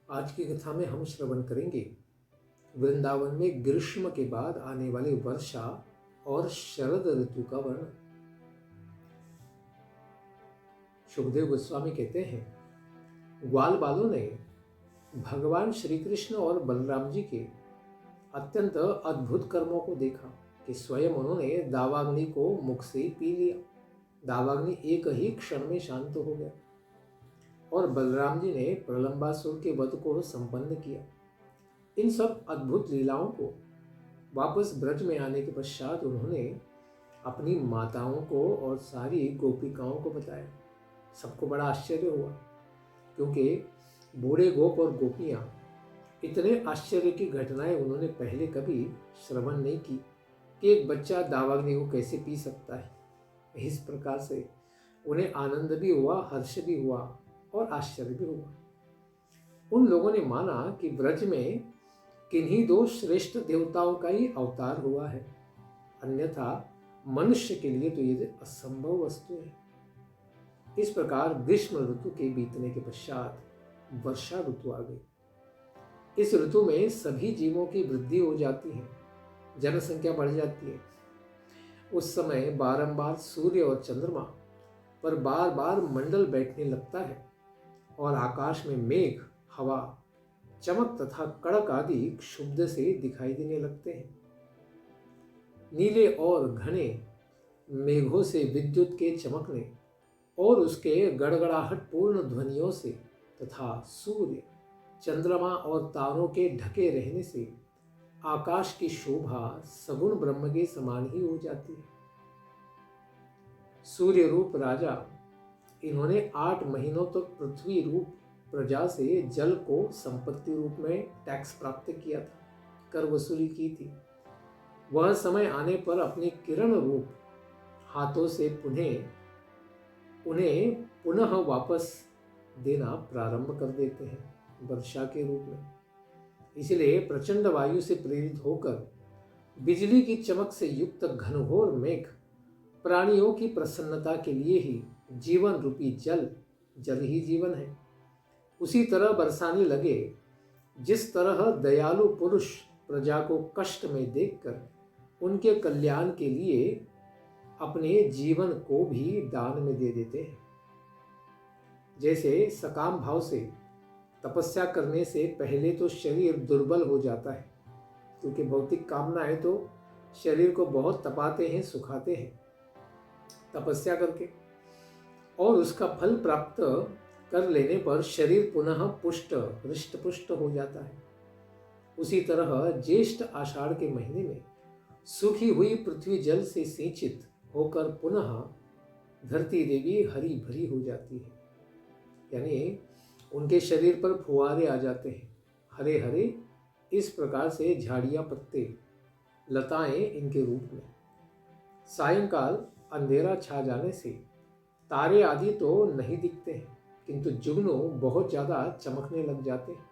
आज की कथा में हम श्रवण करेंगे वृंदावन में ग्रीष्म के बाद आने वाले वर्षा और शरद ऋतु का वर्णन। सुखदेव गोस्वामी कहते हैं, ग्वाल बालों ने भगवान श्री कृष्ण और बलराम जी के अत्यंत अद्भुत कर्मों को देखा कि स्वयं उन्होंने दावाग्नि को मुख से पी लिया। दावाग्नि एक ही क्षण में शांत हो गया और बलराम जी ने प्रलंबासुर के वध को संपन्न किया। इन सब अद्भुत लीलाओं को वापस ब्रज में आने के पश्चात उन्होंने अपनी माताओं को और सारी गोपिकाओं को बताया। सबको बड़ा आश्चर्य हुआ, क्योंकि बूढ़े गोप और गोपियां इतने आश्चर्य की घटनाएं उन्होंने पहले कभी श्रवण नहीं की कि एक बच्चा दावाग्नि को कैसे पी सकता है। इस प्रकार से उन्हें आनंद भी हुआ, हर्ष भी हुआ और आश्चर्य भी हुआ। उन लोगों ने माना कि ब्रज में किन्हीं दो श्रेष्ठ देवताओं का ही अवतार हुआ है, अन्यथा मनुष्य के लिए तो ये असंभव वस्तु है। इस प्रकार ग्रीष्म ऋतु के बीतने के पश्चात वर्षा ऋतु आ गई। इस ऋतु में सभी जीवों की वृद्धि हो जाती है, जनसंख्या बढ़ जाती है। उस समय बारंबार सूर्य और चंद्रमा पर बार बार मंडल बैठने लगता है और आकाश में मेघ, हवा, चमक तथा कड़क आदि क्षुब्ध से दिखाई देने लगते हैं। नीले और घने मेघों से विद्युत के चमकने और उसके गड़गड़ाहट पूर्ण ध्वनियों से तथा सूर्य, चंद्रमा और तारों के ढके रहने से आकाश की शोभा सगुण ब्रह्म के समान ही हो जाती है। सूर्य रूप राजा, इन्होंने 8 महीनों तक पृथ्वी रूप प्रजा से जल को संपत्ति रूप में टैक्स प्राप्त किया था, कर वसूली की थी। वह समय आने पर अपनी किरण रूप हाथों से उन्हें पुनः वापस देना प्रारंभ कर देते हैं वर्षा के रूप में। इसलिए प्रचंड वायु से प्रेरित होकर बिजली की चमक से युक्त घनघोर मेघ प्राणियों की प्रसन्नता के लिए ही जीवन रूपी जल ही जीवन है, उसी तरह बरसाने लगे। जिस तरह दयालु पुरुष प्रजा को कष्ट में देखकर उनके कल्याण के लिए अपने जीवन को भी दान में दे देते हैं। जैसे सकाम भाव से तपस्या करने से पहले तो शरीर दुर्बल हो जाता है, क्योंकि भौतिक कामनाएं तो शरीर को बहुत तपाते हैं, सुखाते हैं तपस्या करके, और उसका फल प्राप्त कर लेने पर शरीर पुनः पुष्ट हृष्ट पुष्ट हो जाता है। उसी तरह ज्येष्ठ आषाढ़ के महीने में सूखी हुई पृथ्वी जल से सिंचित होकर पुनः धरती देवी हरी भरी हो जाती है, यानी उनके शरीर पर फुहारे आ जाते हैं, हरे हरे। इस प्रकार से झाड़ियां, पत्ते, लताएं इनके रूप में। सायंकाल अंधेरा छा जाने से तारे आदि तो नहीं दिखते हैं, किंतु जुगनू बहुत ज्यादा चमकने लग जाते हैं।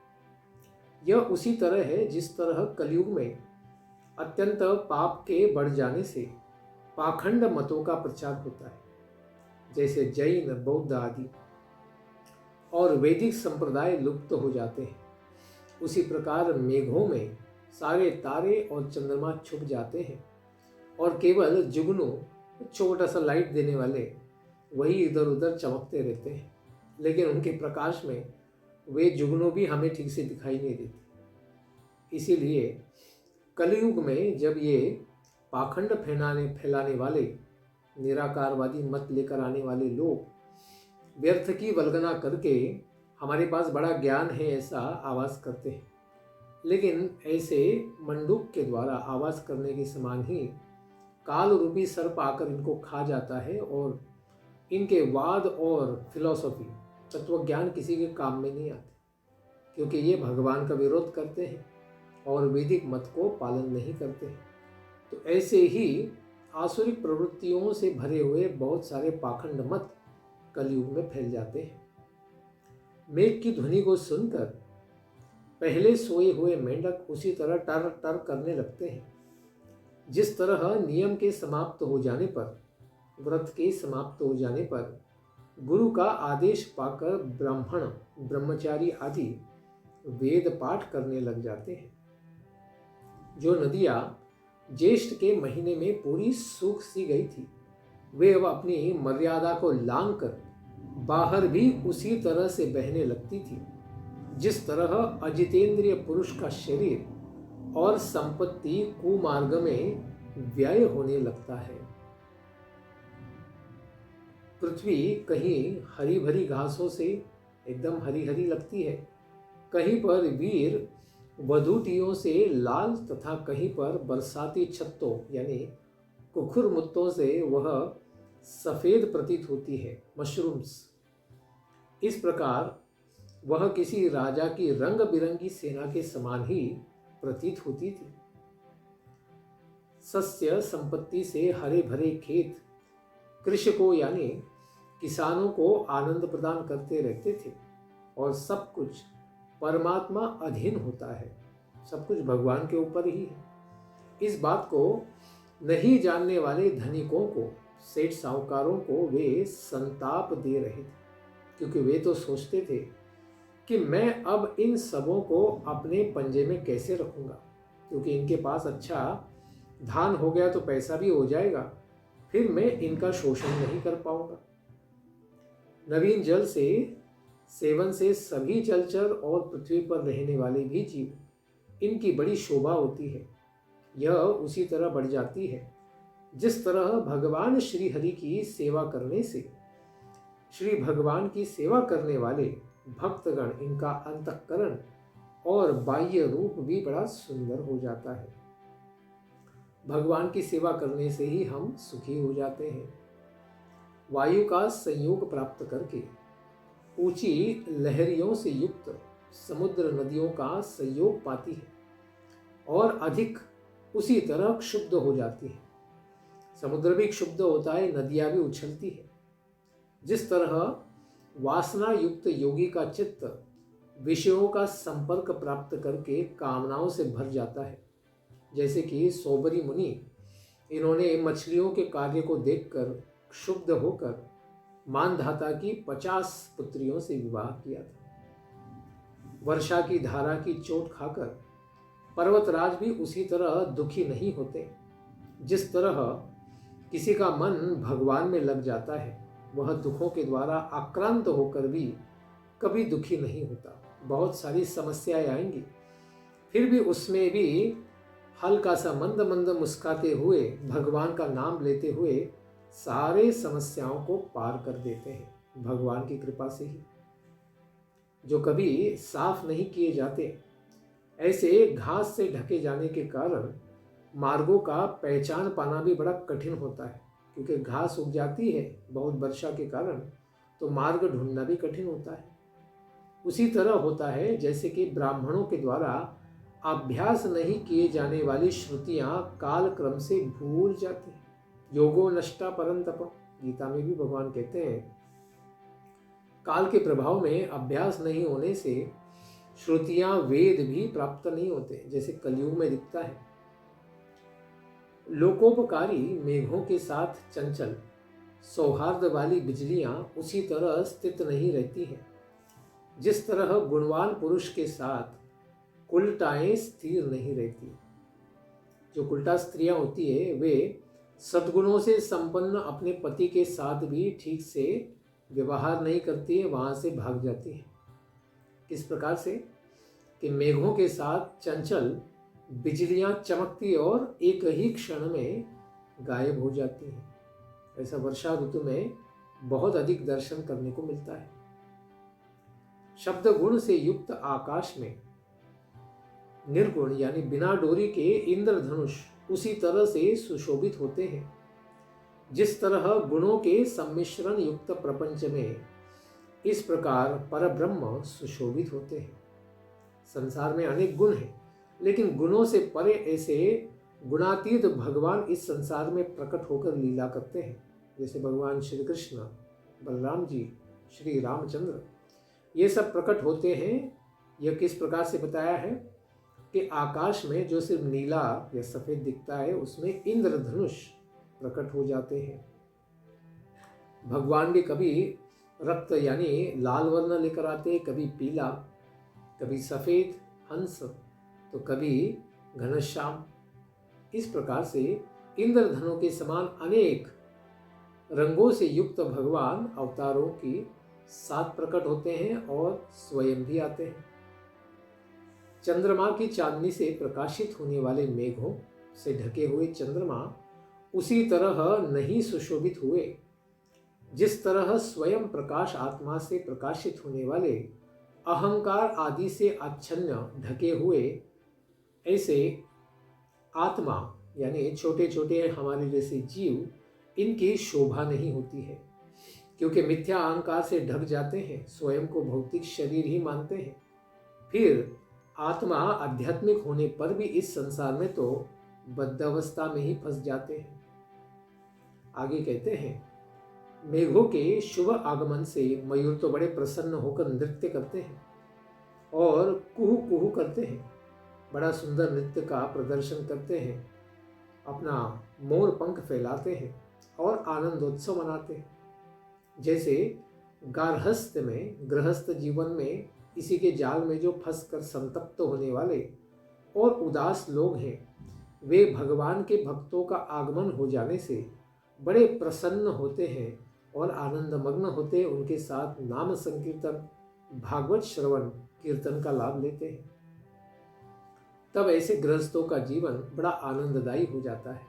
यह उसी तरह है जिस तरह कलयुग में अत्यंत पाप के बढ़ जाने से पाखंड मतों का प्रचार होता है, जैसे जैन, बौद्ध आदि, और वैदिक संप्रदाय लुप्त हो जाते हैं। उसी प्रकार मेघों में सारे तारे और चंद्रमा छुप जाते हैं और केवल जुगनू, छोटा सा लाइट देने वाले, वही इधर उधर चमकते रहते हैं, लेकिन उनके प्रकाश में वे जुगनू भी हमें ठीक से दिखाई नहीं देते। इसीलिए कलयुग में जब ये पाखंड फैलाने वाले, निराकारवादी मत लेकर आने वाले लोग व्यर्थ की वल्गना करके हमारे पास बड़ा ज्ञान है ऐसा आवाज करते हैं, लेकिन ऐसे मंडूक के द्वारा आवाज करने के समान ही काल रूपी सर्प आकर इनको खा जाता है और इनके वाद और फिलॉसफी, तत्वज्ञान किसी के काम में नहीं आते, क्योंकि ये भगवान का विरोध करते हैं और वैदिक मत को पालन नहीं करते हैं। तो ऐसे ही आसुरिक प्रवृत्तियों से भरे हुए बहुत सारे पाखंड मत कलयुग में फैल जाते हैं। मेघ की ध्वनि को सुनकर पहले सोए हुए मेंढक उसी तरह टर टर करने लगते हैं। जिस तरह नियम के समाप्त हो जाने पर, व्रत के समाप्त हो जाने पर गुरु का आदेश पाकर ब्राह्मण, ब्रह्मचारी आदि वेद पाठ करने लग जाते हैं। जो नदियां ज्येष्ठ के महीने में पूरी सूख सी गई थी, वे अब अपनी मर्यादा को लांघ कर बाहर भी उसी तरह से बहने लगती थी जिस तरह अजितेंद्रिय पुरुष का शरीर और संपत्ति कुमार्ग में व्यय होने लगता है। पृथ्वी कहीं हरी भरी घासों से एकदम हरी हरी लगती है, कहीं पर वीर वधूटियों से लाल तथा कहीं पर बरसाती छत्तों यानी कुकुर मुत्तों से वह सफेद प्रतीत होती है, मशरूम्स। इस प्रकार वह किसी राजा की रंग बिरंगी सेना के समान ही प्रतीत होती थी। सस्य संपत्ति से हरे भरे खेत कृषकों यानी किसानों को आनंद प्रदान करते रहते थे और सब कुछ परमात्मा अधीन होता है, सब कुछ भगवान के ऊपर ही है। इस बात को नहीं जानने वाले धनिकों को, सेठ साहूकारों को वे संताप दे रहे थे, क्योंकि वे तो सोचते थे कि मैं अब इन सबों को अपने पंजे में कैसे रखूंगा, क्योंकि इनके पास अच्छा धान हो गया तो पैसा भी हो जाएगा, फिर मैं इनका शोषण नहीं कर पाऊंगा। नवीन जल से सेवन से सभी जलचर और पृथ्वी पर रहने वाले भी जीव इनकी बड़ी शोभा होती है। यह उसी तरह बढ़ जाती है जिस तरह भगवान श्री हरि की सेवा करने से श्री भगवान की सेवा करने वाले भक्तगण इनका अंतःकरण और बाह्य रूप भी बड़ा सुंदर हो जाता है। भगवान की सेवा करने से ही हम सुखी हो जाते हैं। वायु का संयोग प्राप्त करके ऊंची लहरियों से युक्त समुद्र नदियों का संयोग पाती है और अधिक उसी तरह क्षुब्ध हो जाती है। समुद्र भी क्षुब्ध होता है, नदियां भी उछलती है। जिस तरह वासना युक्त योगी का चित्त विषयों का संपर्क प्राप्त करके कामनाओं से भर जाता है, जैसे कि सोबरी मुनि, इन्होंने मछलियों के कार्य को देखकर क्षुब्ध होकर मानधाता की 50 पुत्रियों से विवाह किया था। वर्षा की धारा की चोट खाकर पर्वतराज भी उसी तरह दुखी नहीं होते। जिस तरह किसी का मन भगवान में लग जाता है, वह दुखों के द्वारा आक्रांत होकर भी कभी दुखी नहीं होता। बहुत सारी समस्याएं आएंगी, फिर भी उसमें भी हल्का सा मंद मंद मुस्काते हुए भगवान का नाम लेते हुए सारे समस्याओं को पार कर देते हैं, भगवान की कृपा से ही। जो कभी साफ नहीं किए जाते, ऐसे घास से ढके जाने के कारण मार्गों का पहचान पाना भी बड़ा कठिन होता है, क्योंकि घास उग जाती है बहुत वर्षा के कारण, तो मार्ग ढूंढना भी कठिन होता है। उसी तरह होता है जैसे कि ब्राह्मणों के द्वारा अभ्यास नहीं किए जाने वाली श्रुतियां काल क्रम से भूल जाती हैं। योगो नष्टा परंतप, गीता में भी भगवान कहते हैं काल के प्रभाव में अभ्यास नहीं होने से श्रुतियां वेद भी प्राप्त नहीं होते, जैसे कलयुग में दिखता है। लोकोपकारी मेघों के साथ चंचल सौहार्द वाली बिजलियां उसी तरह स्थित नहीं रहती हैं जिस तरह गुणवान पुरुष के साथ कुलटाएं स्थिर नहीं रहती। जो कुलटा स्त्रियां होती है वे सद्गुणों से संपन्न अपने पति के साथ भी ठीक से व्यवहार नहीं करती है, वहां से भाग जाती है। किस प्रकार से कि मेघों के साथ चंचल बिजलियां चमकती और एक ही क्षण में गायब हो जाती हैं। ऐसा वर्षा ऋतु में बहुत अधिक दर्शन करने को मिलता है। शब्द गुण से युक्त आकाश में निर्गुण यानी बिना डोरी के इंद्रधनुष उसी तरह से सुशोभित होते हैं जिस तरह गुणों के सम्मिश्रण युक्त प्रपंच में इस प्रकार परब्रह्म सुशोभित होते हैं। संसार में अनेक गुण हैं, लेकिन गुणों से परे ऐसे गुणातीत भगवान इस संसार में प्रकट होकर लीला करते हैं, जैसे भगवान श्री कृष्ण, बलराम जी, श्री रामचंद्र, ये सब प्रकट होते हैं। यह किस प्रकार से बताया है कि आकाश में जो सिर्फ नीला या सफेद दिखता है उसमें इंद्रधनुष प्रकट हो जाते हैं। भगवान भी कभी रक्त यानी लाल वर्ण लेकर आते, कभी पीला, कभी सफ़ेद हंस तो कभी घनश्याम। इस प्रकार से इंद्रधनुष के समान अनेक रंगों से युक्त भगवान अवतारों की साथ प्रकट होते हैं और स्वयं भी आते हैं। चंद्रमा की चांदनी से प्रकाशित होने वाले मेघों से ढके हुए चंद्रमा उसी तरह नहीं सुशोभित हुए जिस तरह स्वयं प्रकाश आत्मा से प्रकाशित होने वाले अहंकार आदि से आच्छन्न ढके हुए ऐसे आत्मा यानी छोटे छोटे हमारे जैसे जीव इनकी शोभा नहीं होती है, क्योंकि मिथ्या अहंकार से ढक जाते हैं, स्वयं को भौतिक शरीर ही मानते हैं। फिर आत्मा आध्यात्मिक होने पर भी इस संसार में तो बद्धावस्था में ही फंस जाते हैं। आगे कहते हैं, मेघों के शुभ आगमन से मयूर तो बड़े प्रसन्न होकर नृत्य करते हैं और कुहू कुहू करते हैं, बड़ा सुंदर नृत्य का प्रदर्शन करते हैं, अपना मोर पंख फैलाते हैं और आनंदोत्सव मनाते हैं। जैसे गार्हस्थ्य में, गृहस्थ जीवन में इसी के जाल में जो फंस कर संतप्त होने वाले और उदास लोग हैं, वे भगवान के भक्तों का आगमन हो जाने से बड़े प्रसन्न होते हैं और आनंदमग्न होते उनके साथ नाम संकीर्तन, भागवत श्रवण कीर्तन का लाभ लेते हैं। तब ऐसे गृहस्थों का जीवन बड़ा आनंददायी हो जाता है।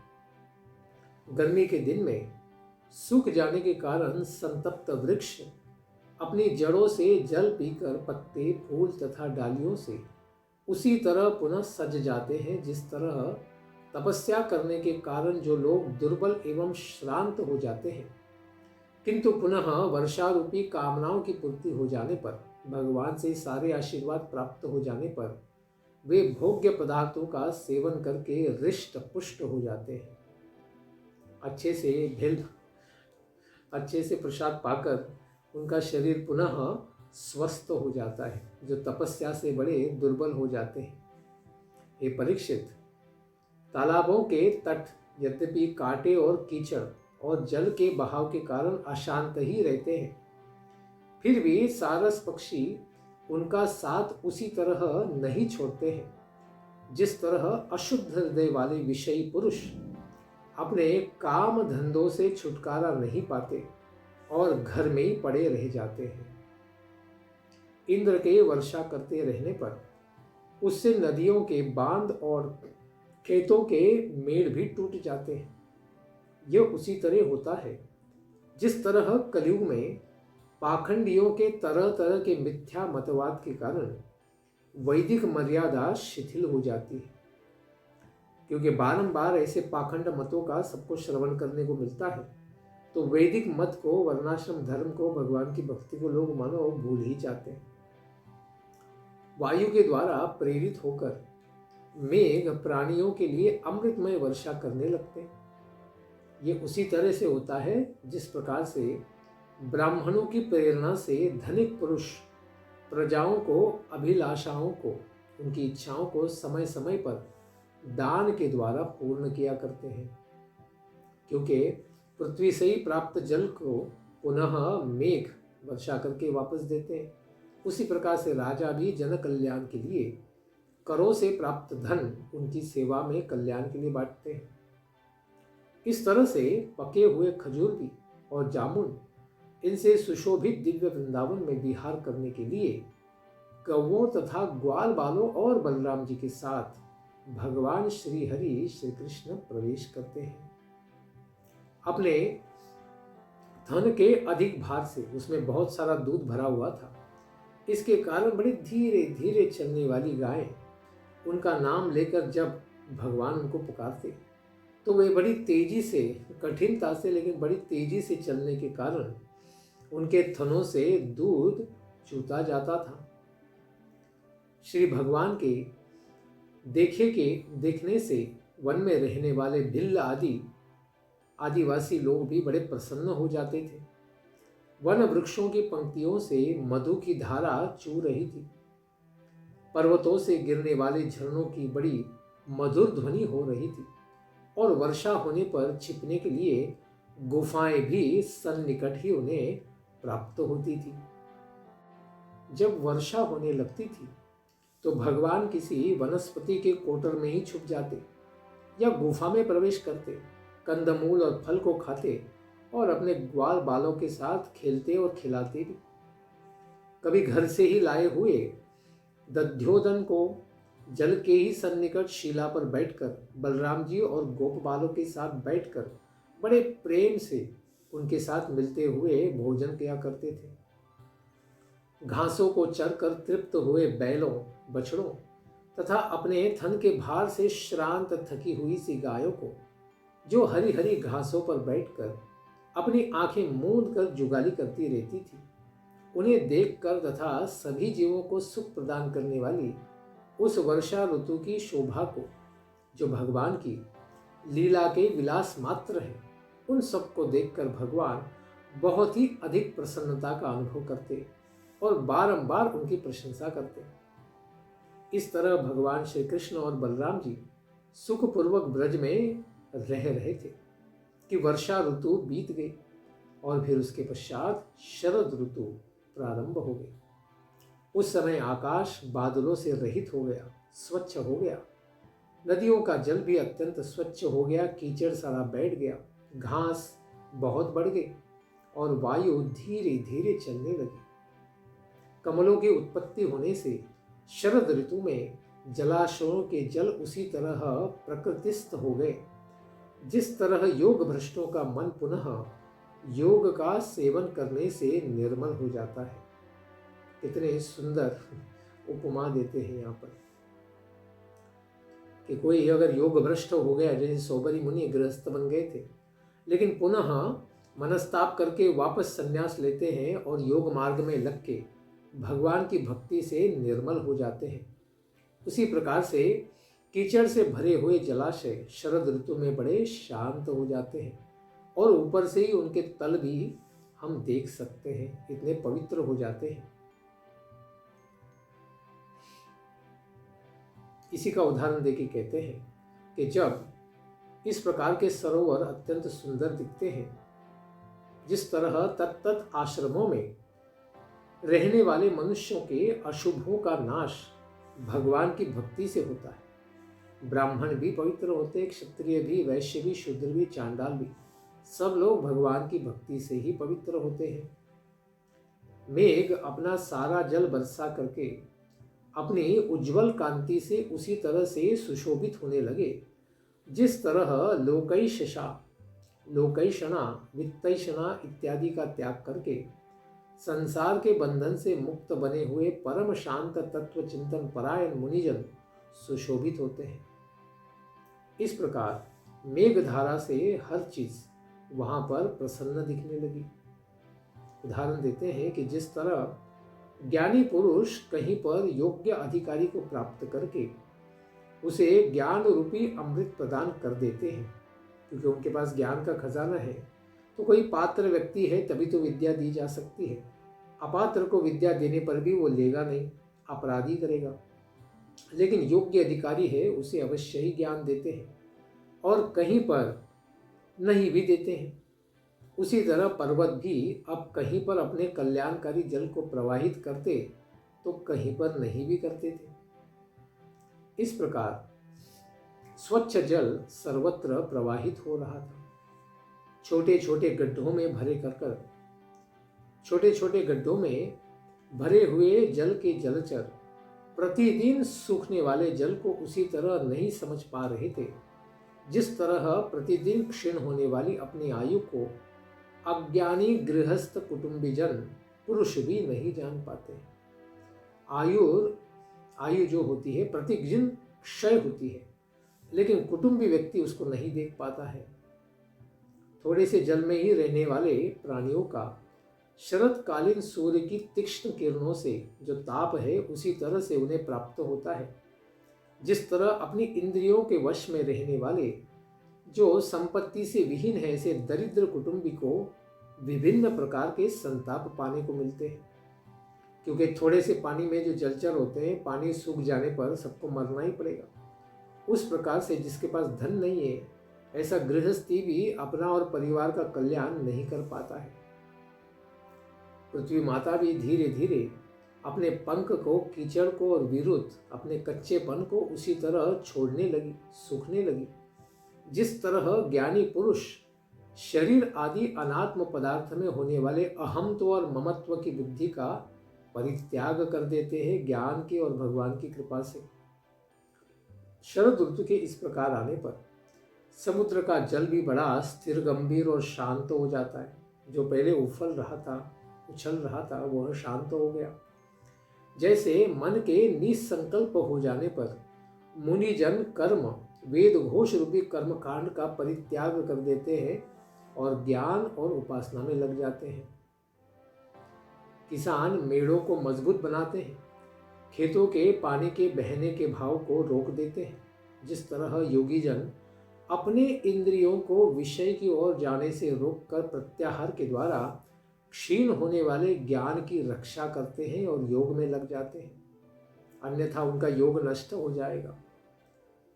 गर्मी के दिन में सूख जाने के कारण संतप्त वृक्ष अपनी जड़ों से जल पीकर पत्ते, फूल तथा डालियों से उसी तरह पुनः सज जाते हैं जिस तरह तपस्या करने के कारण जो लोग दुर्बल एवं श्रांत हो जाते हैं, किंतु पुनः वर्षा रूपी कामनाओं की पूर्ति हो जाने पर, भगवान से सारे आशीर्वाद प्राप्त हो जाने पर वे भोग्य पदार्थों का सेवन करके हृष्ट पुष्ट हो जाते हैं। अच्छे से प्रसाद पाकर उनका शरीर पुनः स्वस्थ हो जाता है, जो तपस्या से बड़े दुर्बल हो जाते हैं। हे परीक्षित, तालाबों के तट यद्यपि कांटे और कीचड़ और जल के बहाव के कारण अशांत ही रहते हैं, फिर भी सारस पक्षी उनका साथ उसी तरह नहीं छोड़ते हैं जिस तरह अशुद्ध हृदय वाले विषयी पुरुष अपने काम धंधों से छुटकारा नहीं पाते और घर में ही पड़े रह जाते हैं। इंद्र के वर्षा करते रहने पर उससे नदियों के बांध और खेतों के मेड़ भी टूट जाते हैं। यह उसी तरह होता है जिस तरह कलयुग में पाखंडियों के तरह तरह के मिथ्या मतवाद के कारण वैदिक मर्यादा शिथिल हो जाती है, क्योंकि बारंबार ऐसे पाखंड मतों का सबको श्रवण करने को मिलता है, तो वैदिक मत को, वर्णाश्रम धर्म को, भगवान की भक्ति को लोग मानो भूल ही जाते हैं। वायु के द्वारा प्रेरित होकर मेघ प्राणियों के लिए अमृतमय वर्षा करने लगते हैं। ये उसी तरह से होता है जिस प्रकार से ब्राह्मणों की प्रेरणा से धनिक पुरुष प्रजाओं को, अभिलाषाओं को, उनकी इच्छाओं को समय समय पर दान के द्वारा पूर्ण किया करते हैं, क्योंकि पृथ्वी से ही प्राप्त जल को पुनः मेघ वर्षा करके वापस देते हैं। उसी प्रकार से राजा भी जन कल्याण के लिए करों से प्राप्त धन उनकी सेवा में कल्याण के लिए बांटते हैं। इस तरह से पके हुए खजूर भी और जामुन, इनसे सुशोभित दिव्य वृंदावन में विहार करने के लिए कौवों तथा ग्वाल बालों और बलराम जी के साथ भगवान श्री हरि श्री कृष्ण प्रवेश करते हैं। अपने धन के अधिक भार से, उसमें बहुत सारा दूध भरा हुआ था, इसके कारण बड़ी धीरे धीरे चलने वाली गायें उनका नाम लेकर जब भगवान उनको पुकारते तो वे बड़ी तेजी से, कठिनता से लेकिन बड़ी तेजी से चलने के कारण उनके थनों से दूध चूता जाता था। श्री भगवान के देखने से वन में रहने वाले भिल्ल आदि आदिवासी लोग भी बड़े प्रसन्न हो जाते थे। वन वृक्षों की पंक्तियों से मधु की धारा चू रही थी। पर्वतों से गिरने वाले झरनों की बड़ी मधुर ध्वनि हो रही थी और वर्षा होने पर छिपने के लिए गुफाएं भी सन्निकट ही उन्हें प्राप्त होती थी। जब वर्षा होने लगती थी तो भगवान किसी वनस्पति के कोटर में ही छुप जाते या गुफा में प्रवेश करते, कंदमूल और फल को खाते और अपने ग्वाल बालों के साथ खेलते और खिलाते भी। कभी घर से ही लाए हुए दध्योदन को जल के ही सन्निकट शिला पर बैठकर बलराम जी और गोप बालों के साथ बैठकर बड़े प्रेम से उनके साथ मिलते हुए भोजन किया करते थे। घासों को चरकर तृप्त हुए बैलों, बछड़ों तथा अपने थन के भार से श्रांत थकी हुई सी गायों को, जो हरी हरी घासों पर बैठकर अपनी आंखें मूंद कर जुगाली करती रहती थी, उन्हें देखकर तथा सभी जीवों को सुख प्रदान करने वाली उस वर्षा ऋतु की शोभा को, जो भगवान की लीला के विलास मात्र है, उन सबको देखकर भगवान बहुत ही अधिक प्रसन्नता का अनुभव करते और बारंबार उनकी प्रशंसा करते। इस तरह भगवान श्री कृष्ण और बलराम जी सुखपूर्वक ब्रज में रह रहे थे कि वर्षा ऋतु बीत गई और फिर उसके पश्चात शरद ऋतु प्रारंभ हो गई। उस समय आकाश बादलों से रहित हो गया, स्वच्छ हो गया। नदियों का जल भी अत्यंत स्वच्छ हो गया, कीचड़ सारा बैठ गया, घास बहुत बढ़ गई और वायु धीरे धीरे चलने लगी। कमलों की उत्पत्ति होने से शरद ऋतु में जलाशयों के जल उसी तरह प्रकृतिस्थ हो गए जिस तरह योग भ्रष्टों का मन पुनः योग का सेवन करने से निर्मल हो जाता है। कितने सुंदर उपमा देते हैं यहाँ पर कि कोई अगर योग भ्रष्ट हो गया, जैसे सोबरी मुनि गृहस्थ बन गए थे लेकिन पुनः मनस्ताप करके वापस संन्यास लेते हैं और योग मार्ग में लग के भगवान की भक्ति से निर्मल हो जाते हैं, उसी प्रकार से कीचड़ से भरे हुए जलाशय शरद ऋतु में बड़े शांत हो जाते हैं और ऊपर से ही उनके तल भी हम देख सकते हैं, इतने पवित्र हो जाते हैं। इसी का उदाहरण देके कहते हैं कि जब इस प्रकार के सरोवर अत्यंत सुंदर दिखते हैं, जिस तरह तत्त आश्रमों में रहने वाले मनुष्यों के अशुभों का नाश भगवान की भक्ति से होता है। ब्राह्मण भी पवित्र होते हैं, क्षत्रिय भी, वैश्य भी, शूद्र भी, चांडाल भी, सब लोग भगवान की भक्ति से ही पवित्र होते हैं। मेघ अपना सारा जल बरसा करके अपनी उज्जवल कांति से उसी तरह से सुशोभित होने लगे जिस तरह लोकैषणा, वित्तैषणा इत्यादि का त्याग करके संसार के बंधन से मुक्त बने हुए परम शांत तत्व चिंतन परायण मुनिजन सुशोभित होते हैं। इस प्रकार मेघधारा से हर चीज वहां पर प्रसन्न दिखने लगी। उदाहरण देते हैं कि जिस तरह ज्ञानी पुरुष कहीं पर योग्य अधिकारी को प्राप्त करके उसे ज्ञान रूपी अमृत प्रदान कर देते हैं, क्योंकि उनके पास ज्ञान का खजाना है, तो कोई पात्र व्यक्ति है तभी तो विद्या दी जा सकती है। अपात्र को विद्या देने पर भी वो लेगा नहीं, अपराधी करेगा। लेकिन योग्य अधिकारी है उसे अवश्य ही ज्ञान देते हैं और कहीं पर नहीं भी देते हैं। उसी तरह पर्वत भी अब कहीं पर अपने कल्याणकारी जल को प्रवाहित करते तो कहीं पर नहीं भी करते थे। इस प्रकार स्वच्छ जल सर्वत्र प्रवाहित हो रहा था। छोटे छोटे गड्ढों में भरे हुए जल के जलचर प्रतिदिन सूखने वाले जल को उसी तरह नहीं समझ पा रहे थे जिस तरह प्रतिदिन क्षीण होने वाली अपनी आयु को अज्ञानी गृहस्थ कुटुंबीजन पुरुष भी नहीं जान पाते। आयु जो होती है प्रतिदिन क्षय होती है, लेकिन कुटुंबी व्यक्ति उसको नहीं देख पाता है। थोड़े से जल में ही रहने वाले प्राणियों का शरतकालीन सूर्य की तीक्ष्ण किरणों से जो ताप है उसी तरह से उन्हें प्राप्त होता है। जिस तरह अपनी इंद्रियों के वश में रहने वाले जो संपत्ति से विहीन है ऐसे दरिद्र कुटुंबी को विभिन्न प्रकार के संताप पाने को मिलते हैं, क्योंकि थोड़े से पानी में जो जलचर होते हैं, पानी सूख जाने पर सबको मरना ही पड़ेगा। उस प्रकार से जिसके पास धन नहीं है ऐसा गृहस्थी भी अपना और परिवार का कल्याण नहीं कर पाता है। पृथ्वी माता भी धीरे धीरे अपने पंख को, कीचड़ को और विरुद्ध अपने कच्चेपन को उसी तरह छोड़ने लगी, सूखने लगी। जिस तरह ज्ञानी पुरुष शरीर आदि अनात्म पदार्थ में होने वाले अहमत्व और ममत्व की बुद्धि का परित्याग कर देते हैं ज्ञान की और भगवान की कृपा से। शरद ऋतु के इस प्रकार आने पर समुद्र का जल भी बड़ा स्थिर, गंभीर और शांत हो जाता है। जो पहले उछल रहा था वह शांत हो गया। जैसे मन के निसंकल्प हो जाने पर मुनिजन कर्म, वेद घोष रूपी कर्म कांड का परित्याग कर देते हैं और ज्ञान और उपासना में लग जाते हैं। किसान मेड़ों को मजबूत बनाते हैं, खेतों के पानी के बहने के भाव को रोक देते हैं। जिस तरह योगी जन अपने इंद्रियों को विषय की ओर जाने से रोककर प्रत्याहार के द्वारा क्षीण होने वाले ज्ञान की रक्षा करते हैं और योग में लग जाते हैं, अन्यथा उनका योग नष्ट हो जाएगा।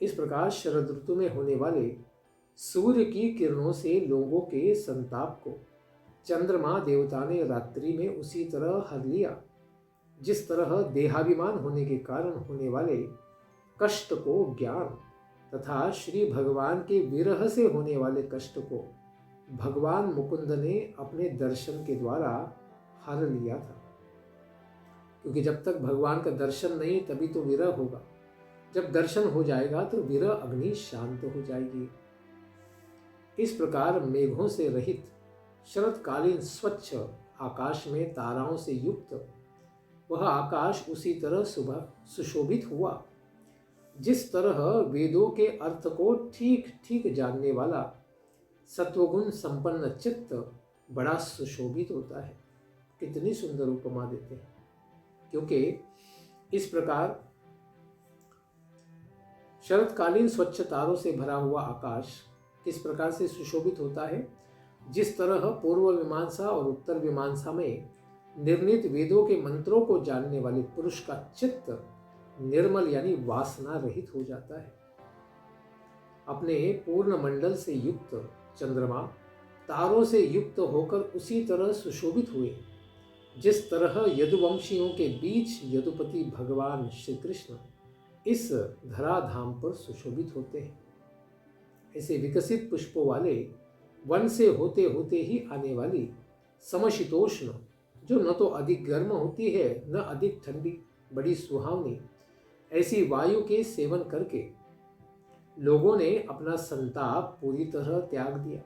इस प्रकार शरद ऋतु में होने वाले सूर्य की किरणों से लोगों के संताप को चंद्रमा देवता ने रात्रि में उसी तरह हर लिया, जिस तरह देहाभिमान होने के कारण होने वाले कष्ट को ज्ञान तथा श्री भगवान के विरह से होने वाले कष्ट को भगवान मुकुंद ने अपने दर्शन के द्वारा हर लिया था। क्योंकि जब तक भगवान का दर्शन नहीं तभी तो विरह होगा, जब दर्शन हो जाएगा तो विरह अग्नि शांत हो जाएगी। इस प्रकार मेघों से रहित शरतकालीन स्वच्छ आकाश में ताराओं से युक्त वह आकाश उसी तरह सुबह सुशोभित हुआ, जिस तरह वेदों के अर्थ को ठीक ठीक जानने वाला सत्वगुण संपन्न चित्त बड़ा सुशोभित होता है। कितनी सुंदर उपमा देते हैं। क्योंकि इस प्रकार शरतकालीन स्वच्छ तारों से भरा हुआ आकाश किस प्रकार से सुशोभित होता है, जिस तरह पूर्व मीमांसा और उत्तर मीमांसा में निर्णीत वेदों के मंत्रों को जानने वाले पुरुष का चित्त निर्मल यानी वासना रहित हो जाता है। अपने पूर्ण मंडल से युक्त चंद्रमा तारों से युक्त होकर उसी तरह सुशोभित हुए, जिस तरह यदुवंशियों के बीच यदुपति भगवान श्री कृष्ण इस धराधाम पर सुशोभित होते हैं। ऐसे विकसित पुष्पों वाले वन से होते होते ही आने वाली समशीतोष्ण, जो न तो अधिक गर्म होती है न अधिक ठंडी, बड़ी सुहावनी ऐसी वायु के सेवन करके लोगों ने अपना संताप पूरी तरह त्याग दिया।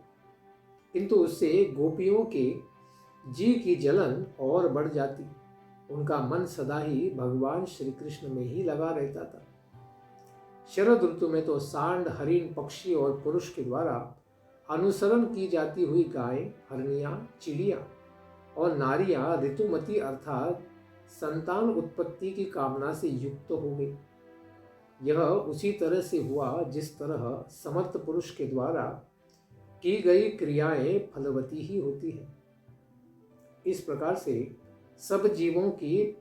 किंतु उससे गोपियों के जी की जलन और बढ़ जाती। उनका मन सदा ही भगवान श्री कृष्ण में ही लगा रहता था। शरद ऋतु में तो सांड, हरिण, पक्षी और पुरुष के द्वारा अनुसरण की जाती हुई गाय, हरनियां, चिड़िया और नारियां ऋतुमती अर्थात संतान उत्पत्ति की कामना से युक्त हो गई। यह उसी तरह से हुआ जिस तरह समर्थ पुरुष के द्वारा की गई क्रियाएं फलवती ही होती हैं। इस प्रकार से सब जीवों की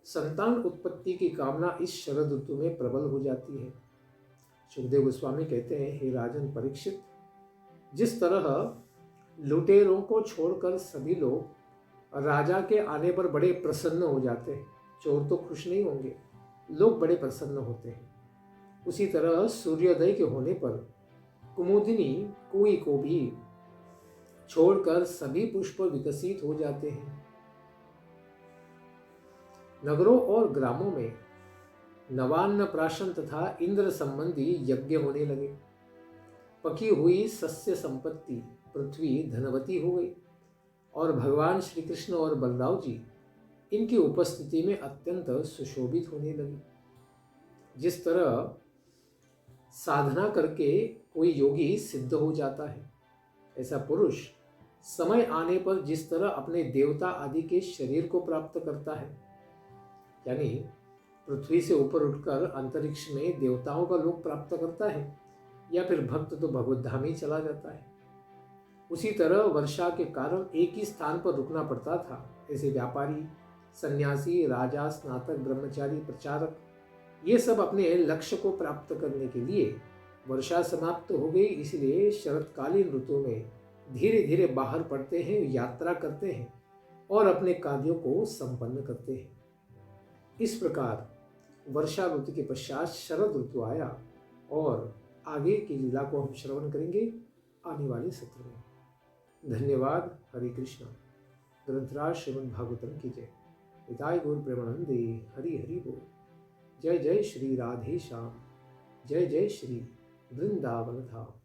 संतान उत्पत्ति की कामना इस शरद ऋतु में प्रबल हो जाती है। सुखदेव गोस्वामी कहते हैं, हे राजन परीक्षित, जिस तरह लुटेरों को छोड़कर सभी लोग राजा के आने पर बड़े प्रसन्न हो जाते हैं, चोर तो खुश नहीं होंगे, लोग बड़े प्रसन्न होते हैं, उसी तरह सूर्योदय के होने पर कुमुदिनी कुई को भी छोड़कर सभी पुष्प विकसित हो जाते हैं। नगरों और ग्रामों में नवान्न प्राशन तथा इंद्र संबंधी यज्ञ होने लगे। पकी हुई सस्य संपत्ति पृथ्वी धनवती हो गई और भगवान श्री कृष्ण और बलराव जी इनकी उपस्थिति में अत्यंत सुशोभित होने लगी। जिस तरह साधना करके कोई योगी सिद्ध हो जाता है, ऐसा पुरुष समय आने पर जिस तरह अपने देवता आदि के शरीर को प्राप्त करता है, यानी पृथ्वी से ऊपर उठकर अंतरिक्ष में देवताओं का लोक प्राप्त करता है, या फिर भक्त तो भगवत धाम ही चला जाता है। उसी तरह वर्षा के कारण एक ही स्थान पर रुकना पड़ता था। ऐसे व्यापारी, सन्यासी, राजा, स्नातक, ब्रह्मचारी, प्रचारक, ये सब अपने लक्ष्य को प्राप्त करने के लिए वर्षा समाप्त हो गई, इसलिए शरतकालीन ऋतु में धीरे धीरे बाहर पड़ते हैं, यात्रा करते हैं और अपने कार्यों को संपन्न करते हैं। इस प्रकार वर्षा ऋतु के पश्चात शरद ऋतु आया और आगे की लीला को हम श्रवण करेंगे आने वाले सत्र में। धन्यवाद। हरे कृष्णा। ग्रंथराज श्रीमद् भागवतम की जय। पिताय गौर प्रेमानंदे। हरि हरि बोल। जय जय श्री राधे श्याम। जय जय श्री वृंदावन धाम।